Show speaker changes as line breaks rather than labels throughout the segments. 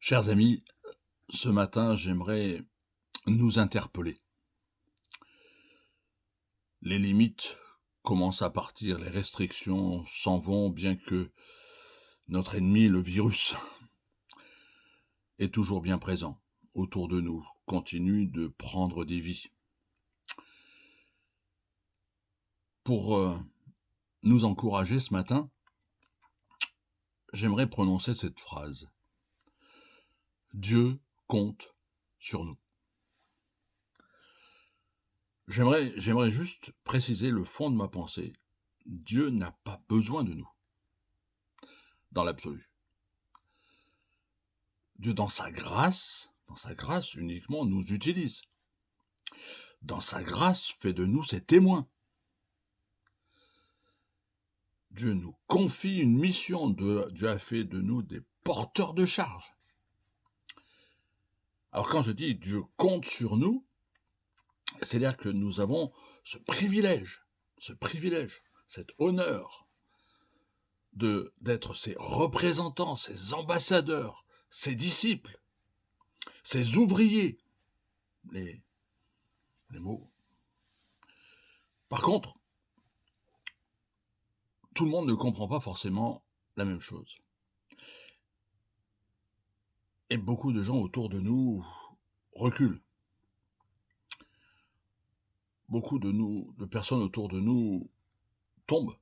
Chers amis, ce matin, j'aimerais nous interpeller. Les limites commencent à partir, les restrictions s'en vont, bien que notre ennemi, le virus, est toujours bien présent autour de nous, continue de prendre des vies. Pour nous encourager ce matin, j'aimerais prononcer cette phrase. Dieu compte sur nous. J'aimerais juste préciser le fond de ma pensée. Dieu n'a pas besoin de nous, dans l'absolu. Dieu, dans sa grâce uniquement, nous utilise. Dans sa grâce, fait de nous ses témoins. Dieu nous confie une mission, Dieu a fait de nous des porteurs de charge. Alors quand je dis Dieu compte sur nous, c'est-à-dire que nous avons ce privilège, cet honneur d'être ses représentants, ses ambassadeurs, ses disciples, ses ouvriers, les mots. Par contre, tout le monde ne comprend pas forcément la même chose. Et beaucoup de gens autour de nous reculent. Beaucoup de personnes autour de nous tombent.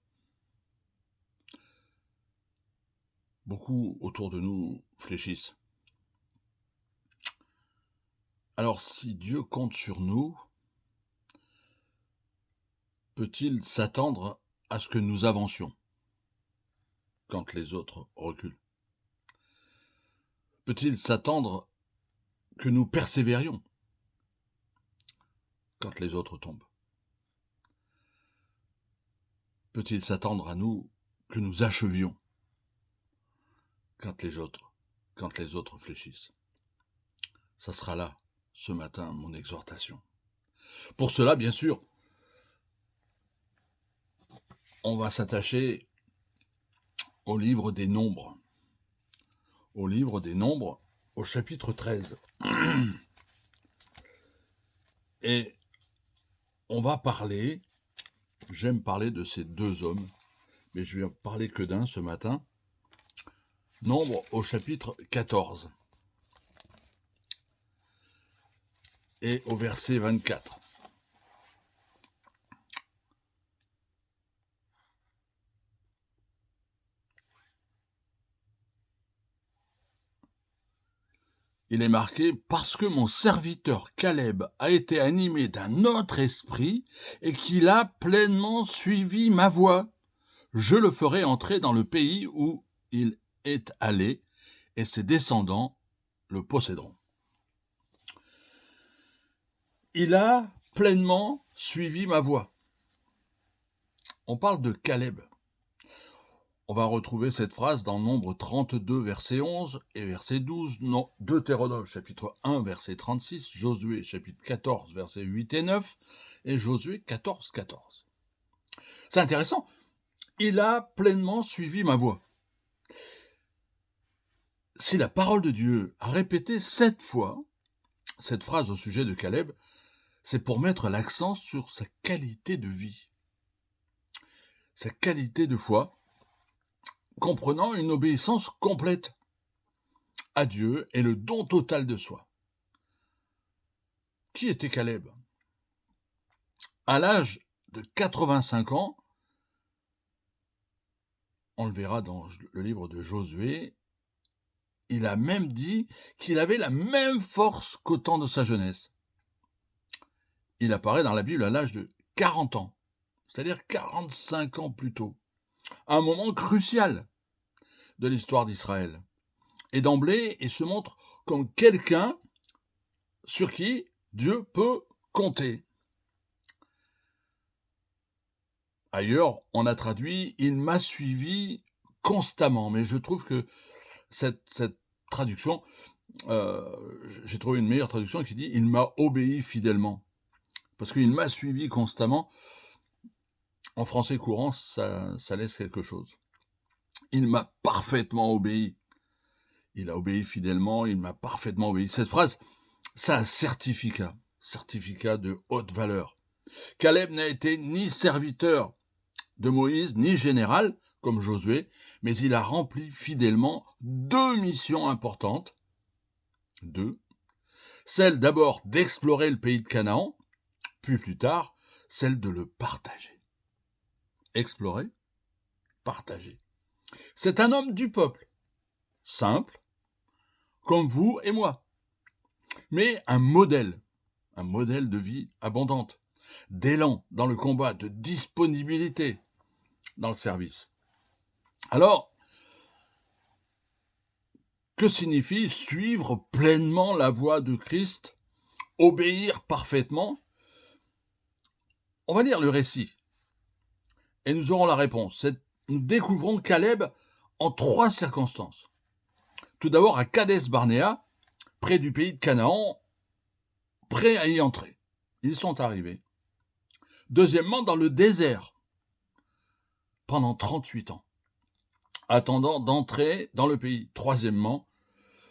Beaucoup autour de nous fléchissent. Alors, si Dieu compte sur nous, peut-il s'attendre à ce que nous avancions quand les autres reculent? Peut-il s'attendre que nous persévérions quand les autres tombent? Peut-il s'attendre à nous que nous achevions quand les autres fléchissent? Ça sera là, ce matin, mon exhortation. Pour cela, bien sûr, on va s'attacher au livre des Nombres. Au livre des Nombres, au chapitre 13. Et on va parler, j'aime parler de ces deux hommes, mais je vais parler que d'un ce matin. Nombres au chapitre 14 et au verset 24. Il est marqué « Parce que mon serviteur Caleb a été animé d'un autre esprit et qu'il a pleinement suivi ma voie, je le ferai entrer dans le pays où il est allé et ses descendants le posséderont. » Il a pleinement suivi ma voie. On parle de Caleb. On va retrouver cette phrase dans Nombre 32, verset 11 et verset 12, Deutéronome, chapitre 1, verset 36, Josué, chapitre 14, verset 8 et 9, et Josué 14, 14. C'est intéressant. Il a pleinement suivi ma voie. Si la parole de Dieu a répété 7 fois cette phrase au sujet de Caleb, c'est pour mettre l'accent sur sa qualité de vie, sa qualité de foi, comprenant une obéissance complète à Dieu et le don total de soi. Qui était Caleb? À l'âge de 85 ans, on le verra dans le livre de Josué, il a même dit qu'il avait la même force qu'au temps de sa jeunesse. Il apparaît dans la Bible à l'âge de 40 ans, c'est-à-dire 45 ans plus tôt, un moment crucial de l'histoire d'Israël. Et d'emblée, il se montre comme quelqu'un sur qui Dieu peut compter. Ailleurs, on a traduit « il m'a suivi constamment », mais je trouve que cette traduction, j'ai trouvé une meilleure traduction qui dit « il m'a obéi fidèlement ». Parce qu'il m'a suivi constamment, en français courant, ça laisse quelque chose. Il m'a parfaitement obéi. Il a obéi fidèlement, il m'a parfaitement obéi. Cette phrase, c'est un certificat de haute valeur. Caleb n'a été ni serviteur de Moïse, ni général, comme Josué, mais il a rempli fidèlement 2 missions importantes. 2. Celle d'abord d'explorer le pays de Canaan, puis plus tard, celle de le partager. Explorer, partager. C'est un homme du peuple, simple, comme vous et moi, mais un modèle de vie abondante, d'élan dans le combat, de disponibilité dans le service. Alors, que signifie suivre pleinement la voie de Christ, obéir parfaitement? On va lire le récit et nous aurons la réponse. Nous découvrons Caleb en 3 circonstances. Tout d'abord à Kadès Barnéa, près du pays de Canaan, prêts à y entrer. Ils sont arrivés. Deuxièmement, dans le désert, pendant 38 ans, attendant d'entrer dans le pays. Troisièmement,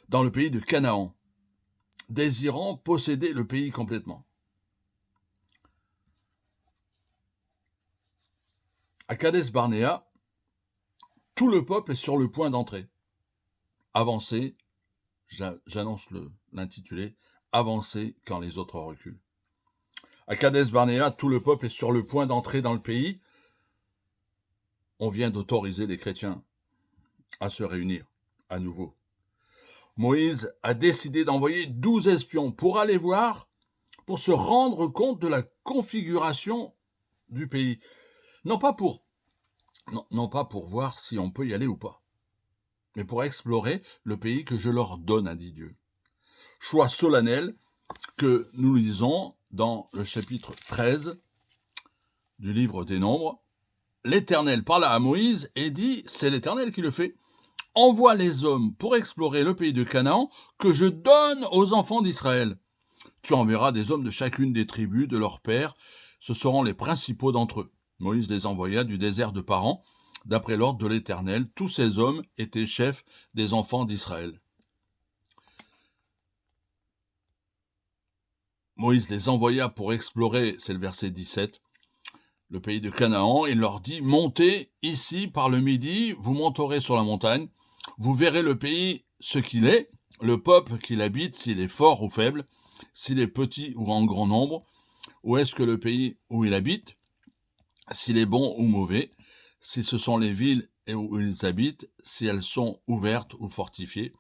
dans le pays de Canaan, désirant posséder le pays complètement. À Kadès Barnéa, tout le peuple est sur le point d'entrer. Avancer, j'annonce l'intitulé, avancer quand les autres reculent. À Kadès Barnéa, tout le peuple est sur le point d'entrer dans le pays. On vient d'autoriser les chrétiens à se réunir à nouveau. Moïse a décidé d'envoyer 12 espions pour aller voir, pour se rendre compte de la configuration du pays. Non pas pour voir si on peut y aller ou pas, mais pour explorer le pays que je leur donne, a dit Dieu. Choix solennel que nous lisons dans le chapitre 13 du livre des Nombres. L'Éternel parla à Moïse et dit, c'est l'Éternel qui le fait, envoie les hommes pour explorer le pays de Canaan que je donne aux enfants d'Israël. Tu enverras des hommes de chacune des tribus de leur père, ce seront les principaux d'entre eux. Moïse les envoya du désert de Paran, d'après l'ordre de l'Éternel. Tous ces hommes étaient chefs des enfants d'Israël. Moïse les envoya pour explorer, c'est le verset 17, le pays de Canaan. Il leur dit, montez ici par le midi, vous monterez sur la montagne, vous verrez le pays ce qu'il est, le peuple qu'il habite, s'il est fort ou faible, s'il est petit ou en grand nombre, où est-ce que le pays où il habite, s'il est bon ou mauvais, si ce sont les villes où ils habitent, si elles sont ouvertes ou fortifiées,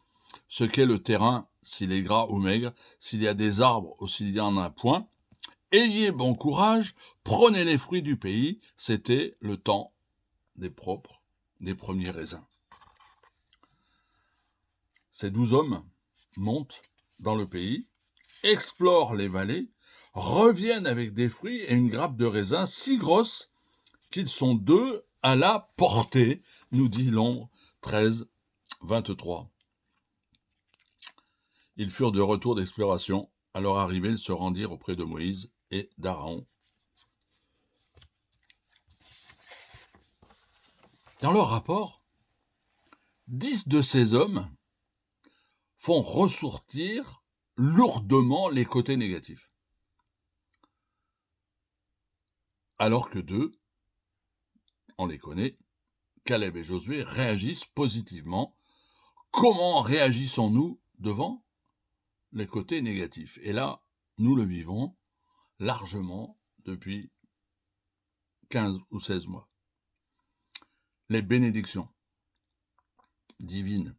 ce qu'est le terrain, s'il est gras ou maigre, s'il y a des arbres ou s'il y en a point. Ayez bon courage, prenez les fruits du pays, c'était le temps des premiers raisins. Ces 12 hommes montent dans le pays, explorent les vallées, reviennent avec des fruits et une grappe de raisins si grosse qu'ils sont 2 à la portée, nous dit Nombre 13, 23. Ils furent de retour d'exploration. À leur arrivée, ils se rendirent auprès de Moïse et d'Aaron. Dans leur rapport, 10 de ces hommes font ressortir lourdement les côtés négatifs. Alors que 2, on les connaît, Caleb et Josué, réagissent positivement. Comment réagissons-nous devant les côtés négatifs? Et là, nous le vivons largement depuis 15 ou 16 mois. Les bénédictions divines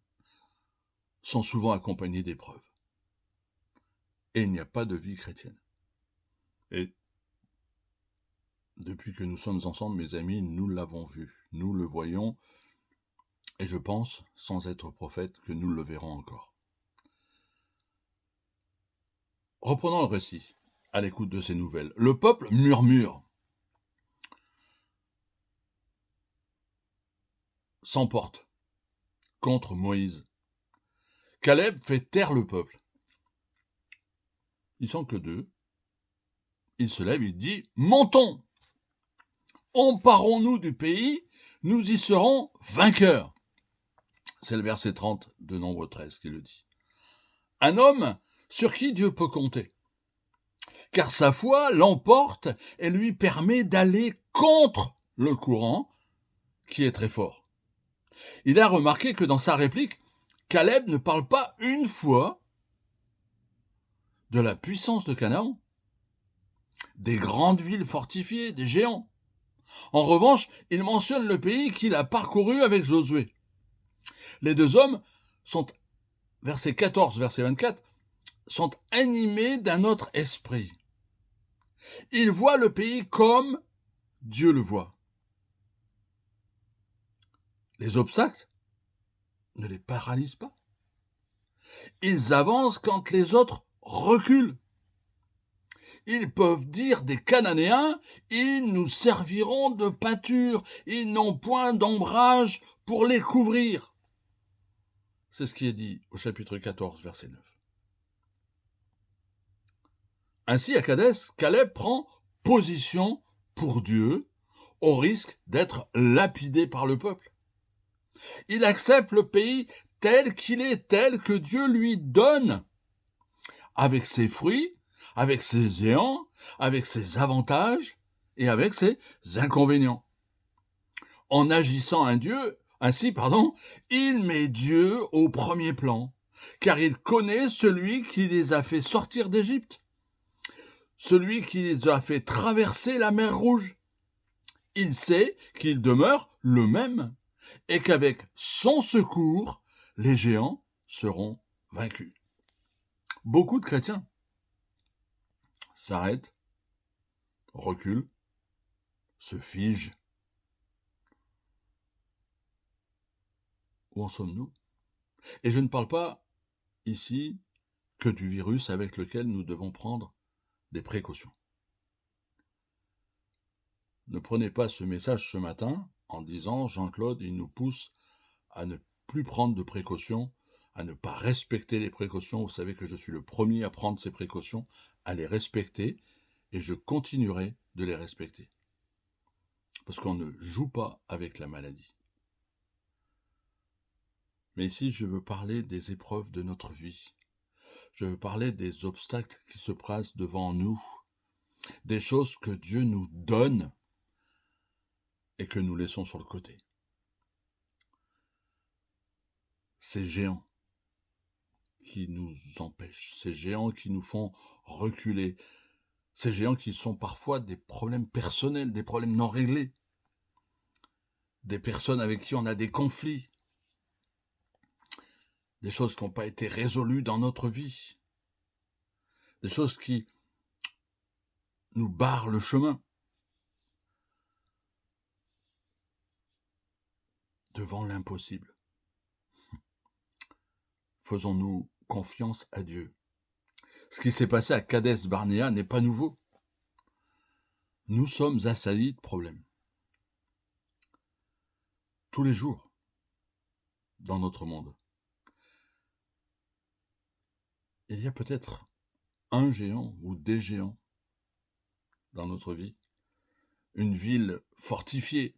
sont souvent accompagnées d'épreuves. Et il n'y a pas de vie chrétienne. Et depuis que nous sommes ensemble, mes amis, nous l'avons vu, nous le voyons, et je pense, sans être prophète, que nous le verrons encore. Reprenons le récit, à l'écoute de ces nouvelles. Le peuple murmure, s'emporte contre Moïse. Caleb fait taire le peuple. Ils sont que 2. Il se lève, il dit, montons, emparons-nous du pays, nous y serons vainqueurs. C'est le verset 30 de Nombre 13 qui le dit. Un homme sur qui Dieu peut compter, car sa foi l'emporte et lui permet d'aller contre le courant qui est très fort. Il a remarqué que dans sa réplique, Caleb ne parle pas une fois de la puissance de Canaan, des grandes villes fortifiées, des géants. En revanche, il mentionne le pays qu'il a parcouru avec Josué. Les deux hommes sont, verset 14, verset 24, sont animés d'un autre esprit. Ils voient le pays comme Dieu le voit. Les obstacles ne les paralysent pas. Ils avancent quand les autres reculent. Ils peuvent dire des Cananéens, ils nous serviront de pâture, ils n'ont point d'ombrage pour les couvrir. C'est ce qui est dit au chapitre 14, verset 9. Ainsi, à Kadès, Caleb prend position pour Dieu, au risque d'être lapidé par le peuple. Il accepte le pays tel qu'il est, tel que Dieu lui donne, avec ses fruits, avec ses géants, avec ses avantages et avec ses inconvénients. En agissant ainsi, il met Dieu au premier plan, car il connaît celui qui les a fait sortir d'Égypte, celui qui les a fait traverser la mer Rouge. Il sait qu'il demeure le même et qu'avec son secours, les géants seront vaincus. Beaucoup de chrétiens s'arrêtent, reculent, se figent. Où en sommes-nous? Et je ne parle pas ici que du virus avec lequel nous devons prendre des précautions. Ne prenez pas ce message ce matin en disant « Jean-Claude, il nous pousse à ne plus prendre de précautions, à ne pas respecter les précautions. Vous savez que je suis le premier à prendre ces précautions, à les respecter, et je continuerai de les respecter. » Parce qu'on ne joue pas avec la maladie. Mais ici, je veux parler des épreuves de notre vie. Je veux parler des obstacles qui se passent devant nous, des choses que Dieu nous donne et que nous laissons sur le côté. Ces géants qui nous empêchent, ces géants qui nous font reculer, ces géants qui sont parfois des problèmes personnels, des problèmes non réglés, des personnes avec qui on a des conflits, des choses qui n'ont pas été résolues dans notre vie, des choses qui nous barrent le chemin. Devant l'impossible, faisons-nous confiance à Dieu. Ce qui s'est passé à Kadès Barnéa n'est pas nouveau. Nous sommes assaillis de problèmes. Tous les jours, dans notre monde. Il y a peut-être un géant ou des géants dans notre vie. Une ville fortifiée,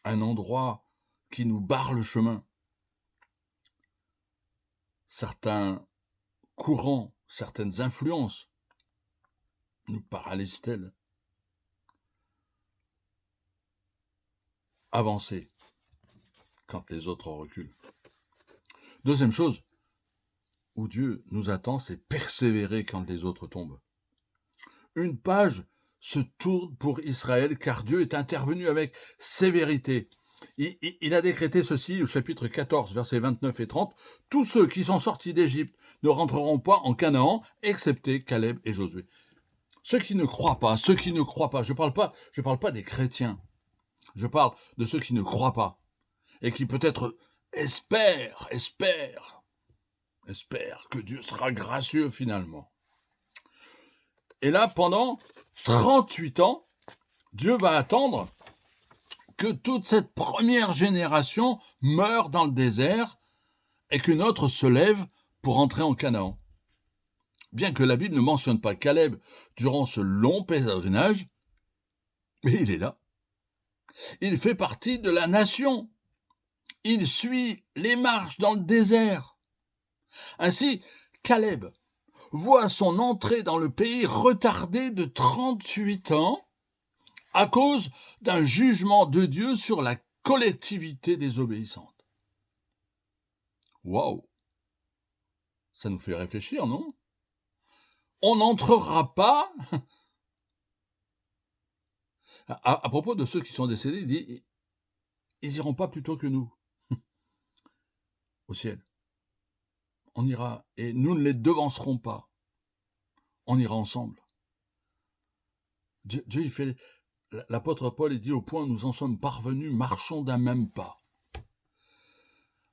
un endroit qui nous barre le chemin. Certains courants, certaines influences nous paralysent-elles? Avancer quand les autres reculent. Deuxième chose, où Dieu nous attend, c'est persévérer quand les autres tombent. Une page se tourne pour Israël car Dieu est intervenu avec sévérité. Il a décrété ceci au chapitre 14, versets 29 et 30. « Tous ceux qui sont sortis d'Égypte ne rentreront pas en Canaan, excepté Caleb et Josué. » Ceux qui ne croient pas, je ne parle pas des chrétiens. Je parle de ceux qui ne croient pas et qui peut-être espèrent que Dieu sera gracieux finalement. Et là, pendant 38 ans, Dieu va attendre que toute cette première génération meure dans le désert et qu'une autre se lève pour entrer en Canaan. Bien que la Bible ne mentionne pas Caleb durant ce long pèlerinage, mais il est là. Il fait partie de la nation. Il suit les marches dans le désert. Ainsi, Caleb voit son entrée dans le pays retardée de 38 ans à cause d'un jugement de Dieu sur la collectivité désobéissante. Waouh! Ça nous fait réfléchir, non? On n'entrera pas. À propos de ceux qui sont décédés, il dit, ils iront pas plus tôt que nous au ciel. On ira, et nous ne les devancerons pas. On ira ensemble. Dieu il fait, l'apôtre Paul, il dit, au point où nous en sommes parvenus, marchons d'un même pas.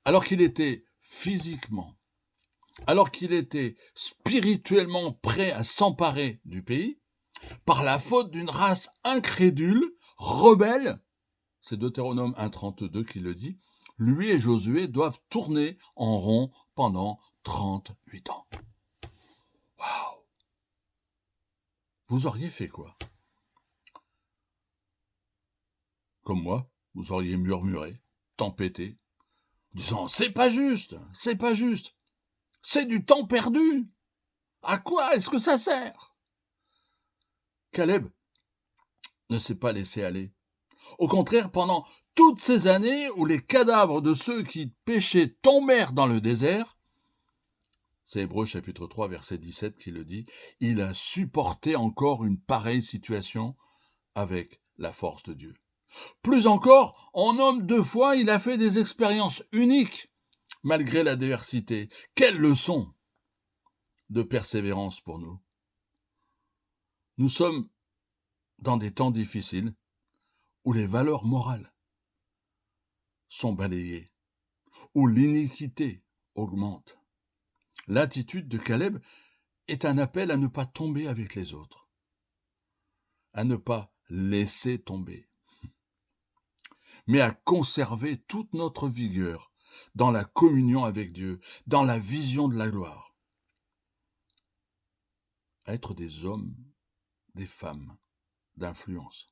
Alors qu'il était physiquement, alors qu'il était spirituellement prêt à s'emparer du pays, par la faute d'une race incrédule, rebelle, c'est Deutéronome 1,32 qui le dit, lui et Josué doivent tourner en rond pendant 38 ans. Waouh! Vous auriez fait quoi? Comme moi, vous auriez murmuré, tempêté, disant « c'est pas juste, c'est du temps perdu. À quoi est-ce que ça sert ?» Caleb ne s'est pas laissé aller. Au contraire, pendant toutes ces années où les cadavres de ceux qui péchaient tombèrent dans le désert, c'est Hébreux chapitre 3 verset 17 qui le dit, il a supporté encore une pareille situation avec la force de Dieu. Plus encore, en homme de foi, il a fait des expériences uniques malgré l'adversité. Quelle leçon de persévérance pour nous. Nous sommes dans des temps difficiles où les valeurs morales sont balayées, où l'iniquité augmente. L'attitude de Caleb est un appel à ne pas tomber avec les autres, à ne pas laisser tomber, mais à conserver toute notre vigueur dans la communion avec Dieu, dans la vision de la gloire. À être des hommes, des femmes d'influence.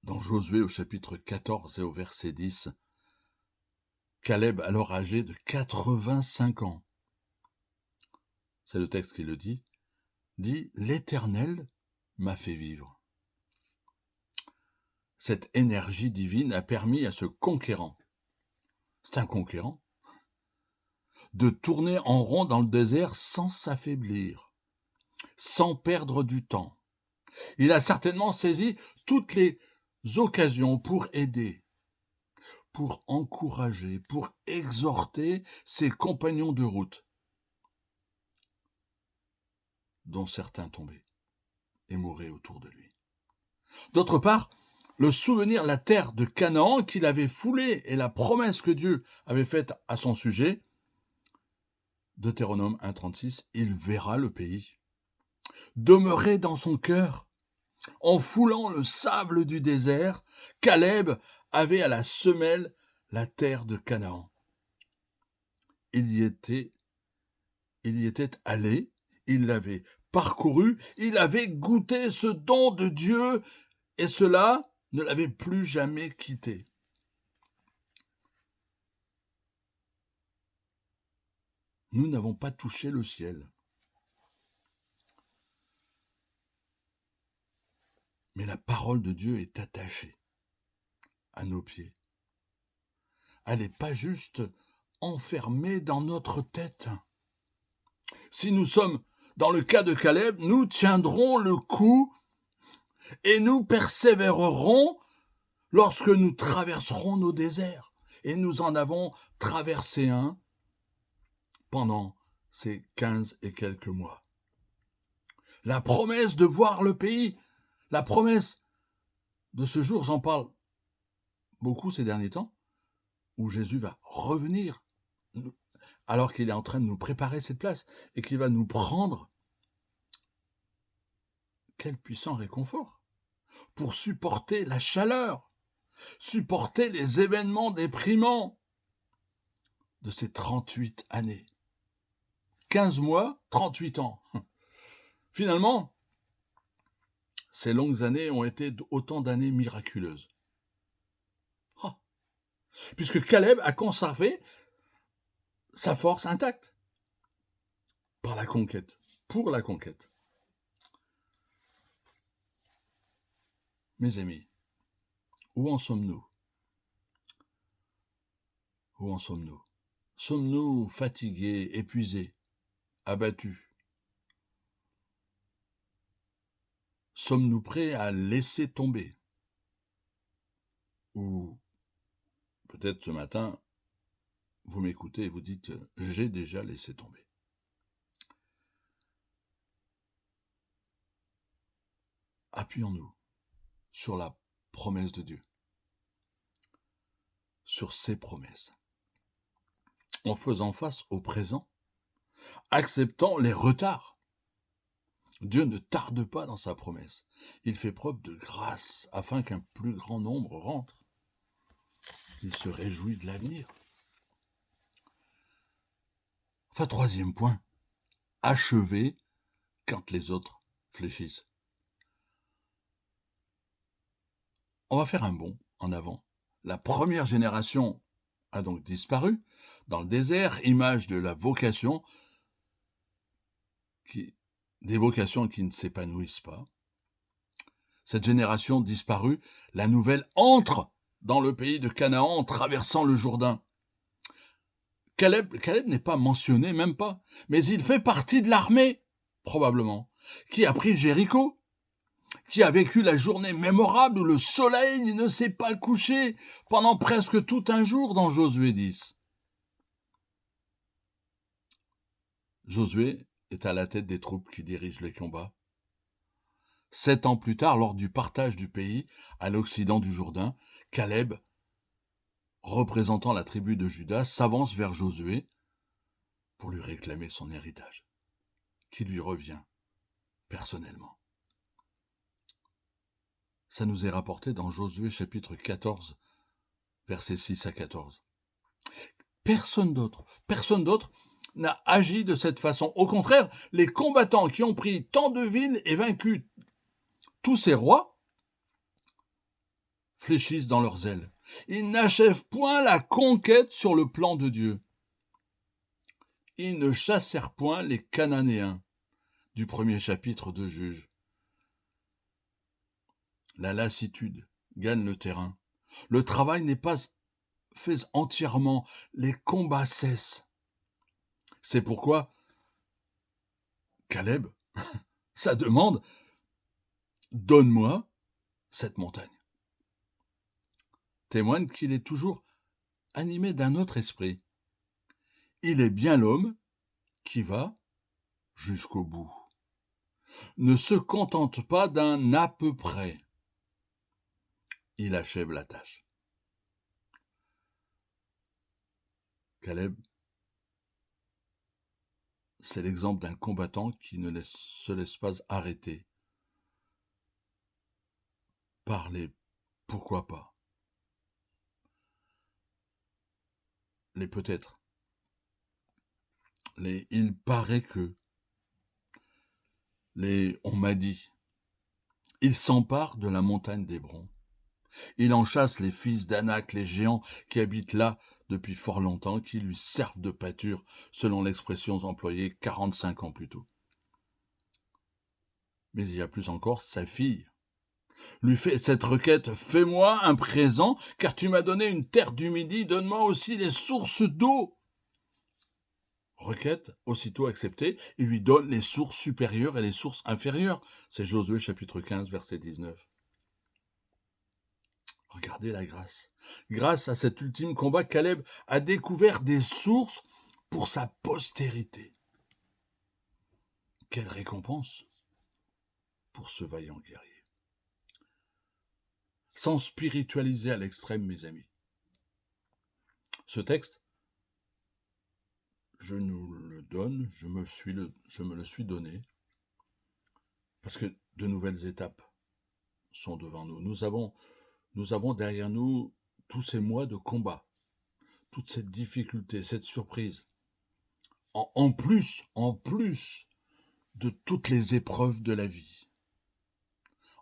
Dans Josué au chapitre 14 et au verset 10, Caleb, alors âgé de 85 ans, c'est le texte qui le dit, « L'Éternel m'a fait vivre. » Cette énergie divine a permis à ce conquérant, c'est un conquérant, de tourner en rond dans le désert sans s'affaiblir, sans perdre du temps. Il a certainement saisi toutes les occasions pour aider, pour encourager, pour exhorter ses compagnons de route, dont certains tombaient et mouraient autour de lui. D'autre part, le souvenir de la terre de Canaan qu'il avait foulée et la promesse que Dieu avait faite à son sujet, Deutéronome 1,36, il verra le pays demeurer dans son cœur. En foulant le sable du désert, Caleb avait à la semelle la terre de Canaan. Il y était allé, il l'avait parcouru, il avait goûté ce don de Dieu et cela ne l'avait plus jamais quitté. Nous n'avons pas touché le ciel. Mais la parole de Dieu est attachée à nos pieds. Elle n'est pas juste enfermée dans notre tête. Si nous sommes dans le cas de Caleb, nous tiendrons le coup et nous persévérerons lorsque nous traverserons nos déserts. Et nous en avons traversé un pendant ces 15 et quelques mois. La promesse de voir le pays, la promesse de ce jour, j'en parle beaucoup ces derniers temps, où Jésus va revenir, alors qu'il est en train de nous préparer cette place, et qu'il va nous prendre. Quel puissant réconfort pour supporter la chaleur, supporter les événements déprimants de ces 38 années. 15 mois, 38 ans. Finalement, ces longues années ont été autant d'années miraculeuses. puisque Caleb a conservé sa force intacte par la conquête, pour la conquête. Mes amis, où en sommes-nous? Où en sommes-nous? Sommes-nous fatigués, épuisés, abattus? Sommes-nous prêts à laisser tomber? Ou peut-être ce matin, vous m'écoutez et vous dites « j'ai déjà laissé tomber ». Appuyons-nous sur la promesse de Dieu, sur ses promesses, en faisant face au présent, acceptant les retards. Dieu ne tarde pas dans sa promesse. Il fait preuve de grâce afin qu'un plus grand nombre rentre. Il se réjouit de l'avenir. Enfin, troisième point, achever quand les autres fléchissent. On va faire un bond en avant. La première génération a donc disparu dans le désert, image de la vocation, des vocations qui ne s'épanouissent pas. Cette génération disparue, la nouvelle entre dans le pays de Canaan en traversant le Jourdain. Caleb n'est pas mentionné, même pas, mais il fait partie de l'armée, probablement, qui a pris Jéricho, qui a vécu la journée mémorable où le soleil ne s'est pas couché pendant presque tout un jour dans Josué 10. Josué est à la tête des troupes qui dirigent les combats. 7 ans plus tard, lors du partage du pays à l'occident du Jourdain, Caleb, représentant la tribu de Juda, s'avance vers Josué pour lui réclamer son héritage, qui lui revient personnellement. Ça nous est rapporté dans Josué chapitre 14, versets 6 à 14. Personne d'autre n'a agi de cette façon. Au contraire, les combattants qui ont pris tant de villes et vaincu tous ces rois fléchissent dans leurs ailes. Ils n'achèvent point la conquête sur le plan de Dieu. Ils ne chassèrent point les Cananéens du premier chapitre de Juges. La lassitude gagne le terrain. Le travail n'est pas fait entièrement. Les combats cessent. C'est pourquoi Caleb, sa demande, donne-moi cette montagne, témoigne qu'il est toujours animé d'un autre esprit. Il est bien l'homme qui va jusqu'au bout. Ne se contente pas d'un à peu près. Il achève la tâche. Caleb, c'est l'exemple d'un combattant qui ne se laisse pas arrêter par les pourquoi pas, les peut-être, les il paraît que, les on m'a dit. Il s'empare de la montagne d'Hébron. Il en chasse les fils d'Anak, les géants qui habitent là depuis fort longtemps, qui lui servent de pâture, selon l'expression employée 45 ans plus tôt. Mais il y a plus encore, sa fille lui fait cette requête: fais-moi un présent, car tu m'as donné une terre du Midi, donne-moi aussi les sources d'eau. Requête aussitôt acceptée, il lui donne les sources supérieures et les sources inférieures. C'est Josué chapitre 15, verset 19. Regardez la grâce. Grâce à cet ultime combat, Caleb a découvert des sources pour sa postérité. Quelle récompense pour ce vaillant guerrier. Sans spiritualiser à l'extrême, mes amis. Ce texte, je nous le donne, je me le suis donné, parce que de nouvelles étapes sont devant nous. Nous avons derrière nous tous ces mois de combat, toute cette difficulté, cette surprise. En plus de toutes les épreuves de la vie,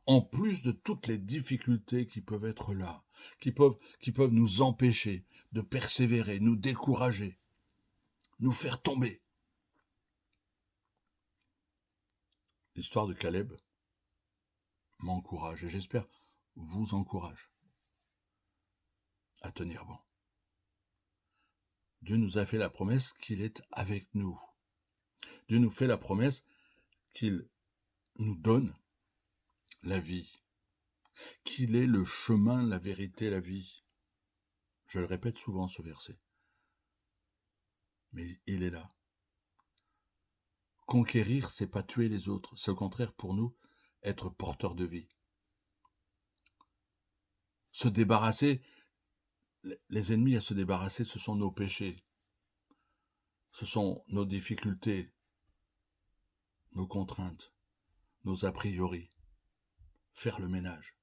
en plus de toutes les difficultés qui peuvent être là, qui peuvent nous empêcher de persévérer, nous décourager, nous faire tomber. L'histoire de Caleb m'encourage et j'espère vous encourage à tenir bon. Dieu nous a fait la promesse qu'il est avec nous. Dieu nous fait la promesse qu'il nous donne la vie, qu'il est le chemin, la vérité, la vie. Je le répète souvent ce verset, mais il est là. Conquérir, c'est pas tuer les autres, c'est au contraire pour nous être porteur de vie. Se débarrasser, les ennemis à se débarrasser, ce sont nos péchés, ce sont nos difficultés, nos contraintes, nos a priori. Faire le ménage.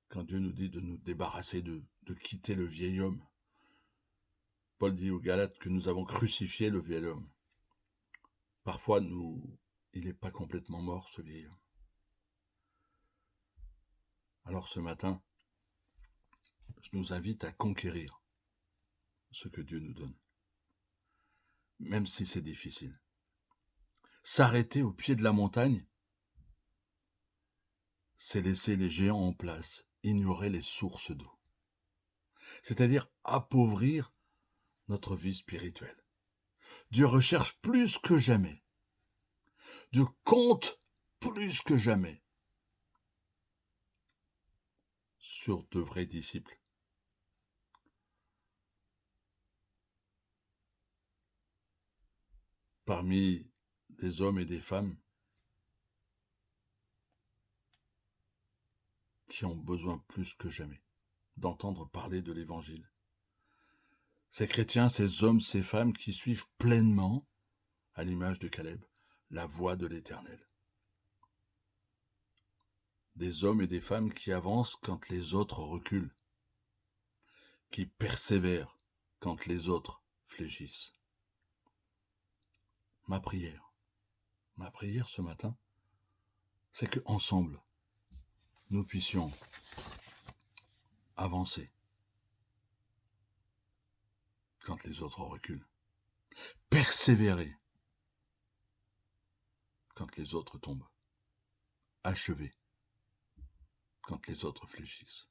Quand Dieu nous dit de nous débarrasser, de quitter le vieil homme, Paul dit aux Galates que nous avons crucifié le vieil homme. Parfois, il n'est pas complètement mort, ce vieil homme. Alors ce matin, je nous invite à conquérir ce que Dieu nous donne, même si c'est difficile. S'arrêter au pied de la montagne, c'est laisser les géants en place, ignorer les sources d'eau. C'est-à-dire appauvrir notre vie spirituelle. Dieu recherche plus que jamais. Dieu compte plus que jamais sur de vrais disciples. Parmi des hommes et des femmes qui ont besoin plus que jamais d'entendre parler de l'Évangile. Ces chrétiens, ces hommes, ces femmes qui suivent pleinement, à l'image de Caleb, la voie de l'Éternel. Des hommes et des femmes qui avancent quand les autres reculent, qui persévèrent quand les autres fléchissent. Ma prière ce matin, c'est qu'ensemble, nous puissions avancer quand les autres reculent, persévérer quand les autres tombent, achever quand les autres fléchissent.